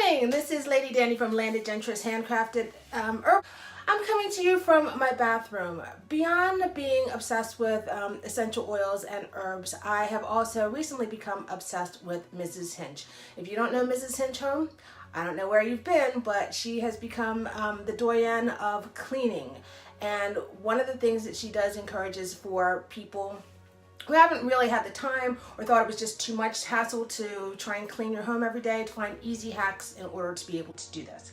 morning, this is Lady Danny from Landed Gentress Handcrafted Herb. I'm coming to you from my bathroom. Beyond being obsessed with essential oils and herbs, I have also recently become obsessed with Mrs. Hinch. If you don't know Mrs. Hinch home, I don't know where you've been, but she has become the doyenne of cleaning. And one of the things that she does encourages for people who haven't really had the time or thought it was just too much hassle to try and clean your home every day, to find easy hacks in order to be able to do this.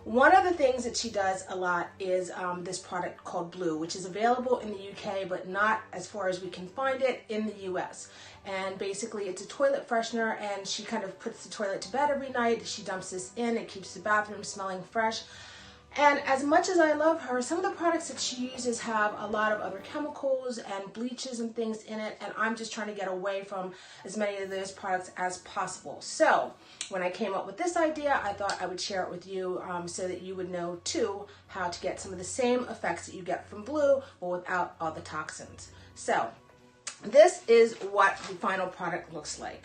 One of the things that she does a lot is this product called Bloo, which is available in the UK, but not as far as we can find it in the US. And basically it's a toilet freshener, and she kind of puts the toilet to bed every night. She dumps this in, it keeps the bathroom smelling fresh. And as much as I love her, some of the products that she uses have a lot of other chemicals and bleaches and things in it, and I'm just trying to get away from as many of those products as possible. So when I came up with this idea, I thought I would share it with you so that you would know too how to get some of the same effects that you get from Bloo, but without all the toxins. So this is what the final product looks like.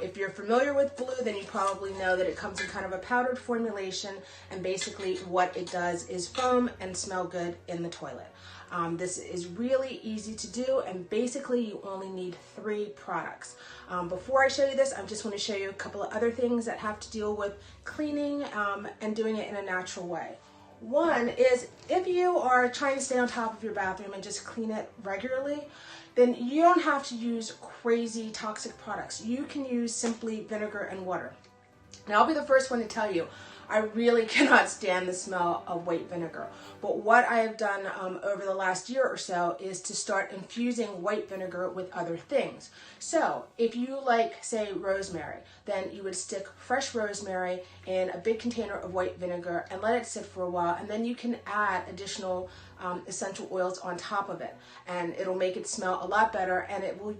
If you're familiar with Bloo, then you probably know that it comes in kind of a powdered formulation, and basically what it does is foam and smell good in the toilet. This is really easy to do, and basically you only need 3 products. Before I show you this, I just want to show you a couple of other things that have to deal with cleaning and doing it in a natural way. One is, if you are trying to stay on top of your bathroom and just clean it regularly, then you don't have to use crazy toxic products. You can use simply vinegar and water. Now, I'll be the first one to tell you, I really cannot stand the smell of white vinegar. But what I have done over the last year or so is to start infusing white vinegar with other things. So if you like, say, rosemary, then you would stick fresh rosemary in a big container of white vinegar and let it sit for a while, and then you can add additional essential oils on top of it, and it'll make it smell a lot better, and it will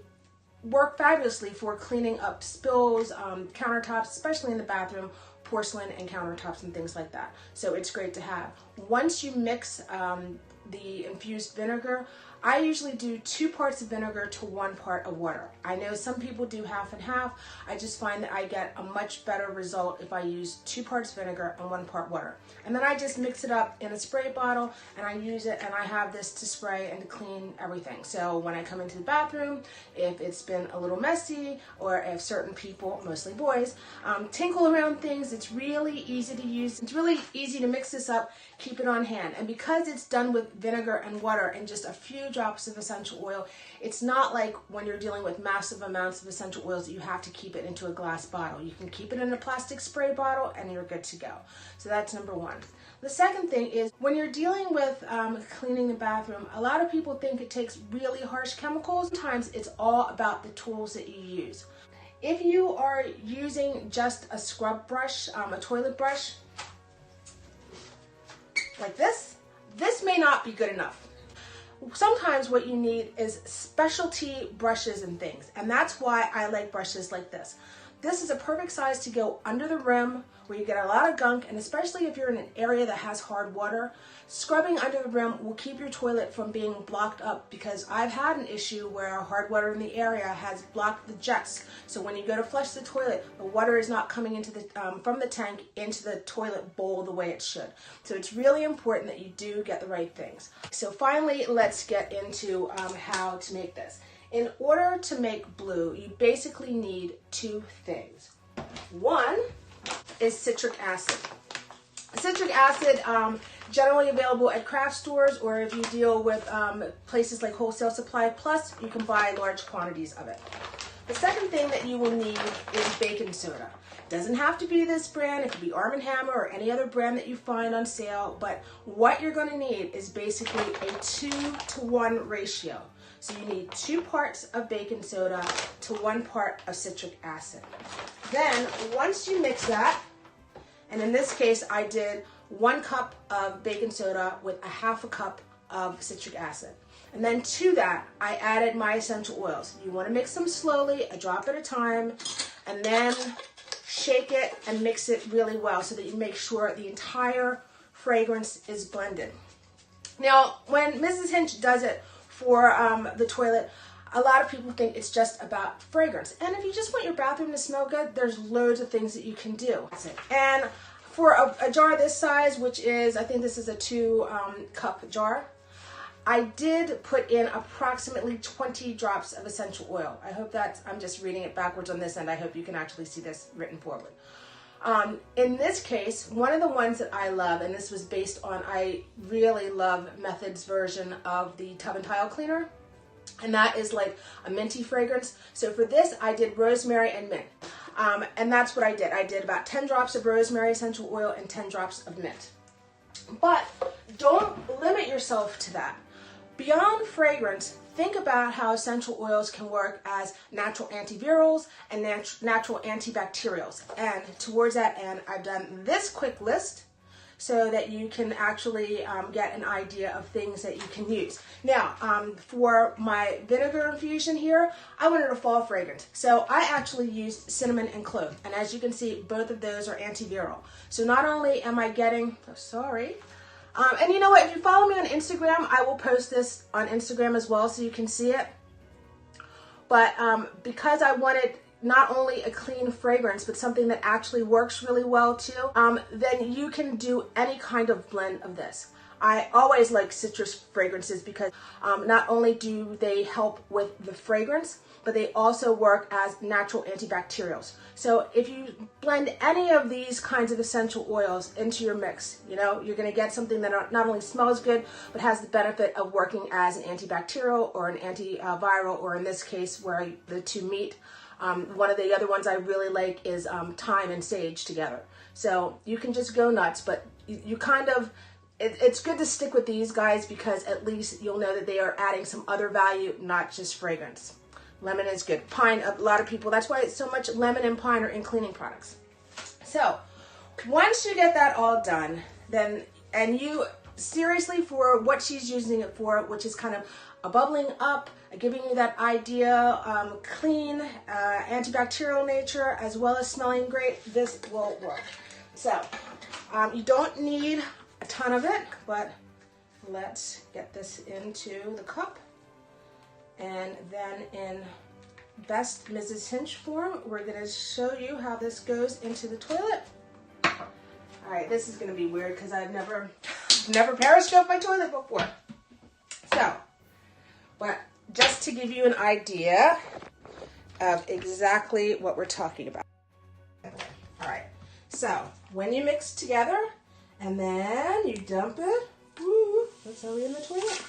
work fabulously for cleaning up spills, countertops, especially in the bathroom, porcelain and countertops and things like that. So it's great to have. Once you mix the infused vinegar, I usually do 2 parts of vinegar to 1 part of water. I know some people do half and half. I just find that I get a much better result if I use 2 parts vinegar and 1 part water. And then I just mix it up in a spray bottle, and I use it, and I have this to spray and to clean everything. So when I come into the bathroom, if it's been a little messy, or if certain people, mostly boys, tinkle around things, it's really easy to use. It's really easy to mix this up, keep it on hand. And because it's done with vinegar and water and just a few drops of essential oil, it's not like when you're dealing with massive amounts of essential oils that you have to keep it into a glass bottle. You can keep it in a plastic spray bottle and you're good to go. So that's number 1. The second thing is, when you're dealing with cleaning the bathroom, a lot of people think it takes really harsh chemicals. Sometimes it's all about the tools that you use. If you are using just a scrub brush, a toilet brush, like this may not be good enough. Sometimes what you need is specialty brushes and things, and that's why I like brushes like this. This is a perfect size to go under the rim where you get a lot of gunk, and especially if you're in an area that has hard water, scrubbing under the rim will keep your toilet from being blocked up, because I've had an issue where hard water in the area has blocked the jets. So when you go to flush the toilet, the water is not coming into the from the tank into the toilet bowl the way it should. So it's really important that you do get the right things. So finally, let's get into how to make this. In order to make Bloo, you basically need 2 things. One is citric acid. Citric acid, generally available at craft stores, or if you deal with places like Wholesale Supply Plus, you can buy large quantities of it. The second thing that you will need is baking soda. It doesn't have to be this brand, it could be Arm & Hammer or any other brand that you find on sale, but what you're going to need is basically a 2-to-1 ratio. So you need 2 parts of baking soda to 1 part of citric acid. Then once you mix that, and in this case I did 1 cup of baking soda with 1/2 cup of citric acid. And then to that I added my essential oils. You want to mix them slowly, a drop at a time, and then shake it and mix it really well so that you make sure the entire fragrance is blended. Now when Mrs. Hinch does it for the toilet, A lot of people think it's just about fragrance. And if you just want your bathroom to smell good, there's loads of things that you can do. That's it. And for a jar this size, which is, I think this is a 2-cup jar, I did put in approximately 20 drops of essential oil. I hope that, I'm just reading it backwards on this end. I hope you can actually see this written forward. In this case, one of the ones that I love, and this was based on, I really love Method's version of the tub and tile cleaner, and that is like a minty fragrance. So for this, I did rosemary and mint. And that's what I did. I did about 10 drops of rosemary essential oil and 10 drops of mint. But don't limit yourself to that. Beyond fragrance, think about how essential oils can work as natural antivirals and natural antibacterials. And towards that end, I've done this quick list so that you can actually get an idea of things that you can use. Now, for my vinegar infusion here, I wanted a fall fragrance. So I actually used cinnamon and clove. And as you can see, both of those are antiviral. So not only am I getting, and you know what, if you follow me on Instagram, I will post this on Instagram as well so you can see it. But because I wanted not only a clean fragrance, but something that actually works really well too, then you can do any kind of blend of this. I always like citrus fragrances because not only do they help with the fragrance, but they also work as natural antibacterials. So if you blend any of these kinds of essential oils into your mix, you know, you're gonna get something that not only smells good, but has the benefit of working as an antibacterial or an antiviral, or in this case where the two meet. One of the other ones I really like is thyme and sage together. So you can just go nuts, but you kind of, it's good to stick with these guys because at least you'll know that they are adding some other value, not just fragrance. Lemon is good. Pine, a lot of people, that's why it's so much lemon and pine are in cleaning products. So once you get that all done, then, and you seriously, for what she's using it for, which is kind of a bubbling up, giving you that idea, clean, antibacterial nature, as well as smelling great, this will work. So you don't need a ton of it, but let's get this into the cup. And then in best Mrs. Hinch form, we're gonna show you how this goes into the toilet. All right, this is gonna be weird because I've never periscoped my toilet before. So, but just to give you an idea of exactly what we're talking about. All right, so when you mix together and then you dump it, woo, that's already in the toilet.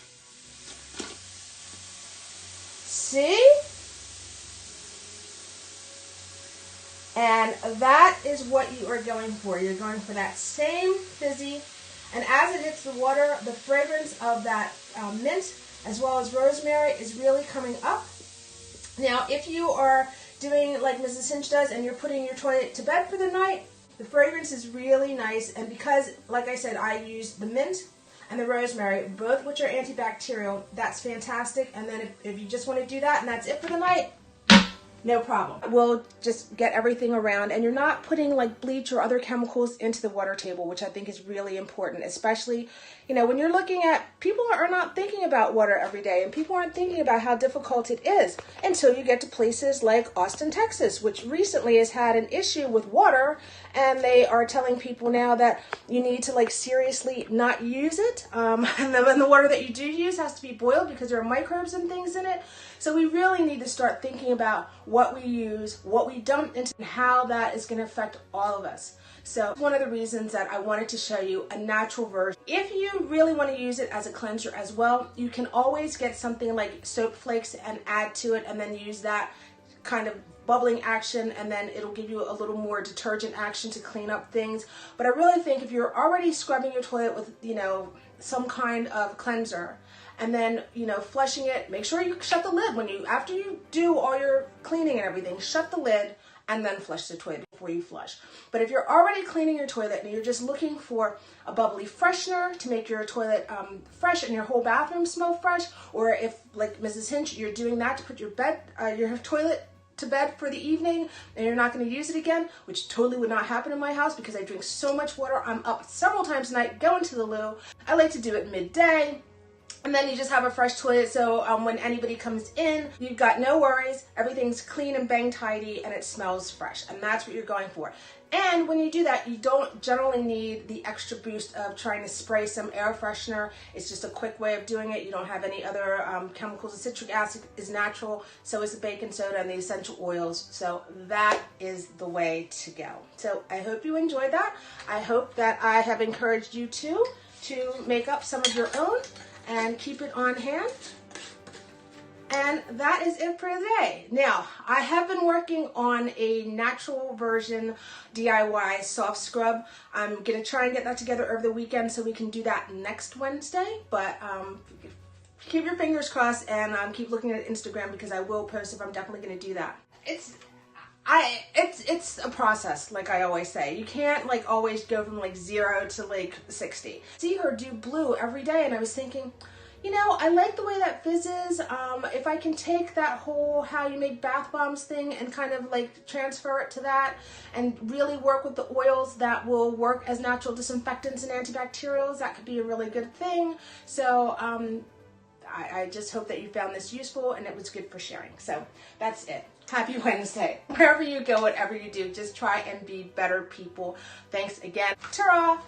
See? And that is what you are going for. You're going for that same fizzy, and as it hits the water, the fragrance of that mint as well as rosemary is really coming up. Now, if you are doing like Mrs. Hinch does and you're putting your toilet to bed for the night, the fragrance is really nice. And because, like I said, I use the mint and the rosemary, both which are antibacterial, that's fantastic. And then if you just want to do that and that's it for the night, no problem. We'll just get everything around, and you're not putting like bleach or other chemicals into the water table, which I think is really important, especially, you know, when you're looking at, people are not thinking about water every day, and people aren't thinking about how difficult it is until you get to places like Austin, Texas, which recently has had an issue with water, and they are telling people now that you need to like seriously not use it, and the water that you do use has to be boiled because there are microbes and things in it. So we really need to start thinking about what we use, what we dump into, and how that is going to affect all of us. So one of the reasons that I wanted to show you a natural version. If you really want to use it as a cleanser as well, you can always get something like soap flakes and add to it, and then use that kind of bubbling action, and then it'll give you a little more detergent action to clean up things. But I really think if you're already scrubbing your toilet with, you know, some kind of cleanser, and then, you know, flushing it, make sure you shut the lid after you do all your cleaning and everything, shut the lid and then flush the toilet before you flush. But if you're already cleaning your toilet and you're just looking for a bubbly freshener to make your toilet fresh and your whole bathroom smell fresh, or if, like Mrs. Hinch, you're doing that to put your toilet to bed for the evening and you're not going to use it again, which totally would not happen in my house because I drink so much water. I'm up several times a night going to the loo. I like to do it midday. And then you just have a fresh toilet, so when anybody comes in, you've got no worries, everything's clean and bang tidy, and it smells fresh, and that's what you're going for. And when you do that, you don't generally need the extra boost of trying to spray some air freshener. It's just a quick way of doing it. You don't have any other chemicals. The citric acid is natural, so is the baking soda and the essential oils, so that is the way to go. So I hope you enjoyed that. I hope that I have encouraged you to make up some of your own and keep it on hand. And that is it for today. Now, I have been working on a natural version DIY soft scrub. I'm gonna try and get that together over the weekend so we can do that next Wednesday, but keep your fingers crossed and keep looking at Instagram because I will post if I'm definitely gonna do that. It's a process, like I always say. You can't like always go from like 0 to like 60. See her do Bloo every day, and I was thinking, you know, I like the way that fizzes. If I can take that whole how you make bath bombs thing and kind of like transfer it to that and really work with the oils that will work as natural disinfectants and antibacterials, that could be a really good thing. So I just hope that you found this useful and it was good for sharing. So that's it. Happy Wednesday. Wherever you go, whatever you do, just try and be better people. Thanks again. Ta-ra!